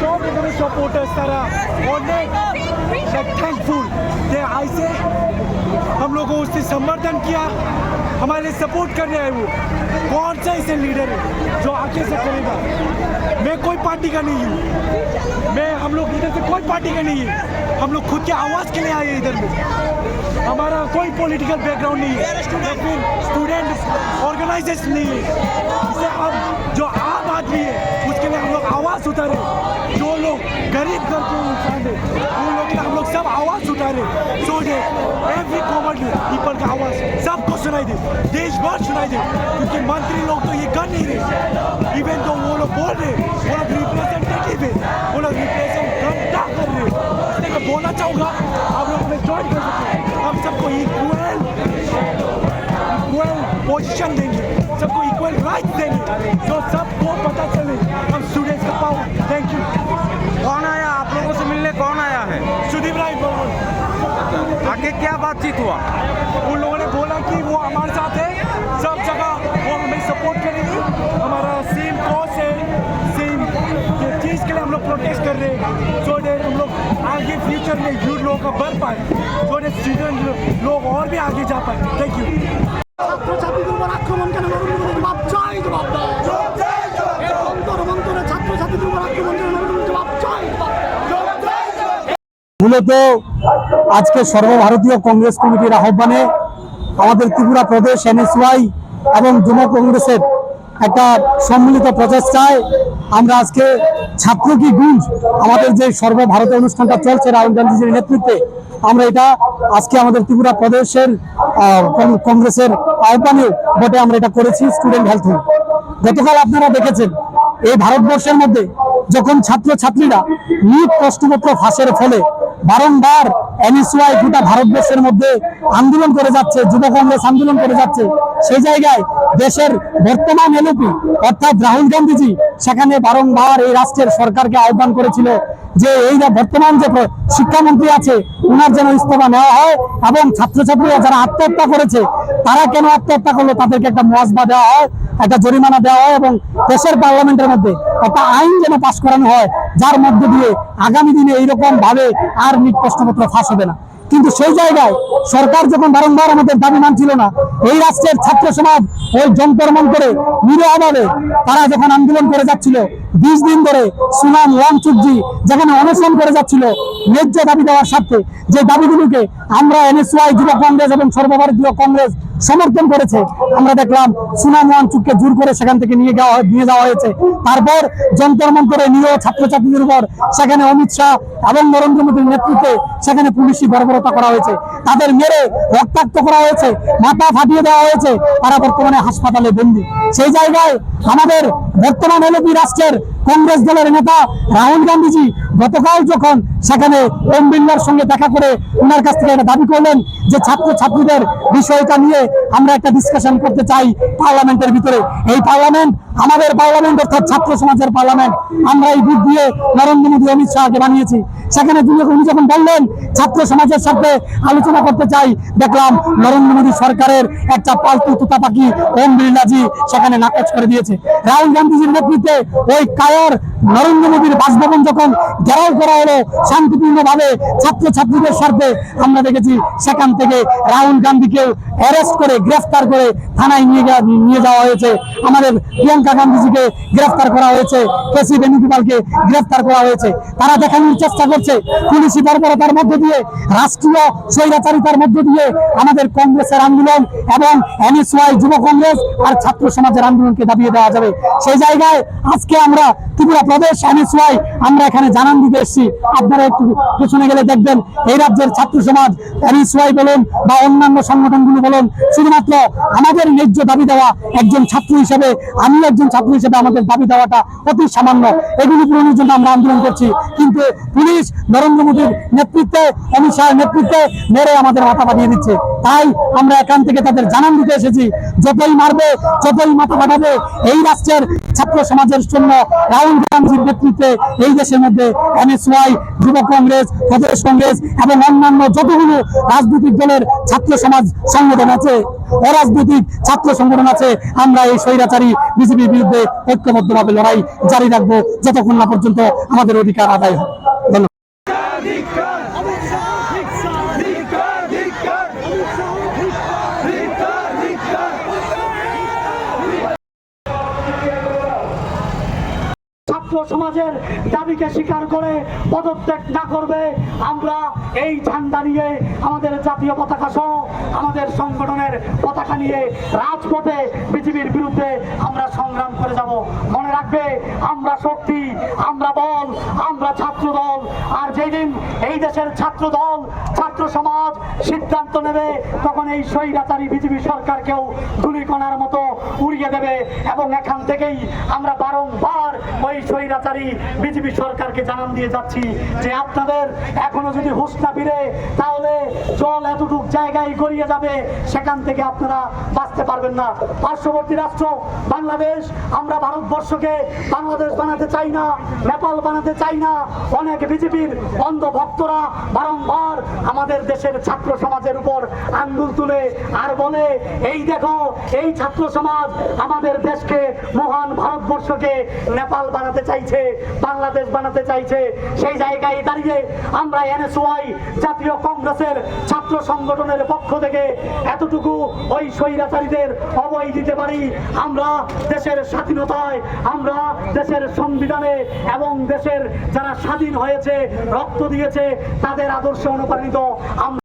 so many supporters that are on like thankful. They I say हम लोगों उससे समर्थन किया, हमारे सपोर्ट करने आए। वो कौन सा ऐसे लीडर है जो आगे से करेगा? मैं कोई पार्टी का नहीं हूँ, मैं हम लोग इधर से कोई पार्टी का नहीं है। हम लोग खुद के आवाज़ के लिए आए इधर में। हमारा कोई पॉलिटिकल बैकग्राउंड नहीं है या फिर स्टूडेंट ऑर्गेनाइजेशन नहीं है। इससे हम जो आम आदमी है उसके लिए हम लोग आवाज़ उठारे। जो लोग गरीब घर के इंसान है उन लोग के लिए हम लोग सब आवाज़ उठारे। सो दे एवरी कॉमन पीपल का आवाज़ सबको सुनाई दे, देश भर सुनाई दे। क्योंकि मंत्री लोग तो ये कर नहीं रहे, इवन तो वो लोग बोल रहे, वो लोग रिप्रेजेंटेटिव है, वो लोग रिप्रेजेंट कर रहे। इसलिए मैं बोलना चाहूँगा आप लोग हमें ज्वाइन कर सकते हैं। हम सबको इक्वल पोजीशन देंगे, सबको इक्वल राइट देंगे, तो सबको पता चले हम स्टूडेंट्स का पावर। Thank you. कौन आया आप लोगों से मिलने? कौन आया है? सुदीप राय बर्मन। आगे क्या बातचीत हुआ? उन लोगों ने बोला कि वो हमारे साथ है, सब जगह वो हमें सपोर्ट करेंगे। हमारा सेम कॉज है, सेम चीज़ के लिए हम लोग प्रोटेस्ट कर रहे हैं। सो डेट हम लोग आगे फ्यूचर में यूथ लोगों का बढ़ पाए, सो डेट स्टूडेंट लोग और भी आगे जा पाए। Thank you. ছাত্রছাত্রীদের উপর আক্রমণ কেন? নরেন্দ্র মোদী জবাব চাই, জবাব দাও। অন্তরে ছাত্রছাত্রীদের উপর আক্রমণ কেন? নরেন্দ্র মোদী জবাব চাই, মূলত আজকে সর্বভারতীয় কংগ্রেস কমিটির আহ্বানে আমাদের ত্রিপুরা প্রদেশ এনএসওয়াই এবং যুব কংগ্রেসের একটা সম্মিলিত প্রচেষ্টায় আমরা আজকে ছাত্র কি গুঞ্জ আমাদের যে সর্বভারতীয় অনুষ্ঠানটা চলছে রাহুল গান্ধীজির নেতৃত্বে, আমরা এটা আজকে আমাদের ত্রিপুরা প্রদেশের কংগ্রেসের আহ্বানে বটে আমরা এটা করেছি স্টুডেন্ট হেলথ হোম। গতকাল আপনারা দেখেছেন এই ভারতবর্ষের মধ্যে যখন ছাত্রছাত্রীরা নিট প্রশ্নপত্র ফাঁসের ফলে বারংবার এনএসওয়াই গোটা ভারতবর্ষের মধ্যে আন্দোলন করে যাচ্ছে, যুব কংগ্রেস আন্দোলন করে যাচ্ছে, সেই জায়গায় দেশের বর্তমান এলপি অর্থাৎ রাহুল গান্ধীজি সেখানে বারংবার এই রাষ্ট্রের সরকারকে আহ্বান করেছিল যে এই বর্তমান যে শিক্ষামন্ত্রী আছে ওনার যেন ইস্তফা নেওয়া হয় এবং ছাত্রছাত্রীরা যারা আত্মহত্যা করেছে তারা কেন আত্মহত্যা করলো তাদেরকে একটা মুআওয়াজা দেওয়া হয়, একটা জরিমানা দেওয়া হয় এবং দেশের পার্লামেন্টের মধ্যে একটা আইন যেন পাশ করানো হয় যার মধ্য দিয়ে আগামী দিনে এইরকম ভাবে আর নিট প্রশ্নপত্র ফাঁস হবে না। কিন্তু সেই জায়গায় সরকার যখন বারংবার আমাদের দাবি মানছিল না, এই রাষ্ট্রের ছাত্র সমাজ ওই যন্তর মন্তরে নিরীহভাবে তারা যখন আন্দোলন করে যাচ্ছিল 20 দিন ধরে সুনাম ওয়াংচুকজি যেখানে অনশন করে যাচ্ছিল ন্যায্য দাবি দেওয়ার স্বার্থে, যে দাবিগুলোকে আমরা এনএসওয়াই যুব কংগ্রেস এবং সর্বভারতীয় কংগ্রেস সমর্থন করেছে, আমরা দেখলাম সুনাম ওয়াংচুককে জোর করে সেখান থেকে নিয়ে যাওয়া হয়েছে। তারপর যন্তর মন্তরে নিরীহ ছাত্রছাত্রীদের উপর সেখানে অমিত শাহ এবং নরেন্দ্র মোদীর নেতৃত্বে সেখানে পুলিশি বর্বরতা করা হয়েছে, তাদের মেরে রক্তাক্ত করা হয়েছে, মাথা ফাটিয়ে দেওয়া হয়েছে, তারা বর্তমানে হাসপাতালে বন্দী। সেই জায়গায় আমাদের বর্তমান এলপি রাষ্ট্রের কংগ্রেস দলের নেতা রাহুল গান্ধীজি গতকাল যখন সেখানে ওম বিড়লার সঙ্গে দেখা করে ওনার কাছ থেকে একটা দাবি করলেন যে ছাত্রছাত্রীদের বিষয়টা নিয়ে আমরা একটা ডিসকাশন করতে চাই পার্লামেন্টের ভিতরে। এই পার্লামেন্ট আমাদের পার্লামেন্ট অর্থাৎ ছাত্র সমাজের পার্লামেন্ট, আমরা এই ভোট দিয়ে নরেন্দ্র মোদী অমিত শাহকে বানিয়েছি। সেখানে উনি যখন বললেন ছাত্র সমাজের সাথে আলোচনা করতে চাই, দেখলাম নরেন্দ্র মোদী সরকারের একটা পালতু তোতা পাখি ওম বিড়লাজি সেখানে নাকচ করে দিয়েছে। রাহুল গান্ধীজির নেতৃত্বে ওই কায়র নরেন্দ্র মোদীর বাসভবন যখন ঘেরাও করা হলো শান্তিপূর্ণভাবে ছাত্রছাত্রীদের স্বার্থে, আমরা দেখেছি সেখান থেকে রাহুল গান্ধীকেও অ্যারেস্ট করে গ্রেফতার করে থানায় নিয়ে যাওয়া হয়েছে। আমাদের প্রিয়াঙ্কা গান্ধীজিকে গ্রেফতার করা হয়েছে, কেসি বেণুগোপালকে গ্রেফতার করা হয়েছে। তারা দেখানোর চেষ্টা করছে পুলিশি বর্বরতার মধ্য দিয়ে, রাষ্ট্রীয় স্বৈরাচারিতার মধ্য দিয়ে আমাদের কংগ্রেসের আন্দোলন এবং এনএসওয়াই যুব কংগ্রেস আর ছাত্র সমাজের আন্দোলনকে দাবিয়ে দেওয়া যাবে। সেই জায়গায় আজকে আমরা ত্রিপুরা প্রদেশ এনএসওয়াই আমরা এখানে জানান দিতে এসেছি। আপনারা একটু পেছনে গেলে দেখবেন এই রাজ্যের ছাত্র সমাজ এনএসওয়াই বলুন বা অন্যান্য সংগঠনগুলো বলুন, শুধুমাত্র আমাদের ন্যায্য দাবি দেওয়া, একজন ছাত্র হিসেবে আমি একজন ছাত্র হিসেবে আমাদের দাবি দেওয়াটা অতি সামান্য, এগুলি পূরণের জন্য আমরা আন্দোলন করছি। কিন্তু পুলিশ নরেন্দ্র মোদীর নেতৃত্বে অমিত শাহের নেতৃত্বে মেরে আমাদের মাথা বাঁধিয়ে দিচ্ছে। তাই আমরা এখান থেকে তাদের জানান দিতে এসেছি, যতই মারবে, যতই মাথা ফাটাবে, এই রাষ্ট্রের ছাত্র সমাজের জন্য রাহুল গান্ধীর নেতৃত্বে এই দেশের মধ্যে এনএসওয়াই, যুব কংগ্রেস, প্রদেশ কংগ্রেস এবং অন্যান্য যতগুলো রাজনৈতিক দলের ছাত্র সমাজ সংগঠন আছে, অরাজনৈতিক ছাত্র সংগঠন আছে, আমরা এই স্বৈরাচারী বিজেপির বিরুদ্ধে ঐক্যবদ্ধভাবে লড়াই জারি রাখবো যতক্ষণ না পর্যন্ত আমাদের অধিকার আদায় হয়। ধন্যবাদ। ছাত্র সমাজের দাবিকে স্বীকার করে পদত্যাগ না করবে, আমরা এই ঝান্ডা নিয়ে আমাদের জাতীয় পতাকা সহ আমাদের সংগঠনের পতাকা নিয়ে রাজপথে বিজেপির বিরুদ্ধে আমরা সংগ্রাম করে যাব। মনে রাখবে, আমরা শক্তি, আমরা বল, আমরা ছাত্র দল। আর যেদিন এই দেশের ছাত্র দল, ছাত্র সমাজ সিদ্ধান্ত নেবে, তখন এই স্বৈরাচারী বিজেপি সরকারকেও ধুলিকণার মতো উড়িয়ে দেবে। এবং এখান থেকেই আমরা বারংবার ওই স্বৈরাচারী বিজেপি সরকারকে জানান দিয়ে যাচ্ছি যে আপনাদের এখনো যদি হুঁশ না ফিরে, তাহলে জল এতটুক জায়গায় গড়িয়ে যাবে, সেখান থেকে আপনারা বাঁচতে পারবেন না। পার্শ্ববর্তী রাষ্ট্র বাংলাদেশ, আমরা ভারতবর্ষকে বাংলাদেশ বানাতে চাই না, নেপাল বানাতে চাই না। অনেক বিজেপির অন্ধ ভক্তরা বারংবার আমাদের দেশের ছাত্র সমাজের উপর আঙ্গুল তুলে আর বলে, এই দেখো, এই ছাত্র সমাজ আমাদের দেশকে, মহান ভারতবর্ষকে নেপাল বানাতে চাইছে, বাংলাদেশ বানাতে চাইছে। সেই জায়গায় দাঁড়িয়ে আমরা এনএসওয়াই, জাতীয় কংগ্রেসের ছাত্র সংগঠনের পক্ষ থেকে এতটুকু ওই স্বৈরাচারীদের অবৈ দিতে পারি, আমরা দেশের স্বাধীনতায়, আমরা দেশের সংবিধানে এবং দেশের যারা স্বাধীন হয়েছে, রক্ত দিয়েছে, তাদের আদর্শে অনুপ্রাণিত আমরা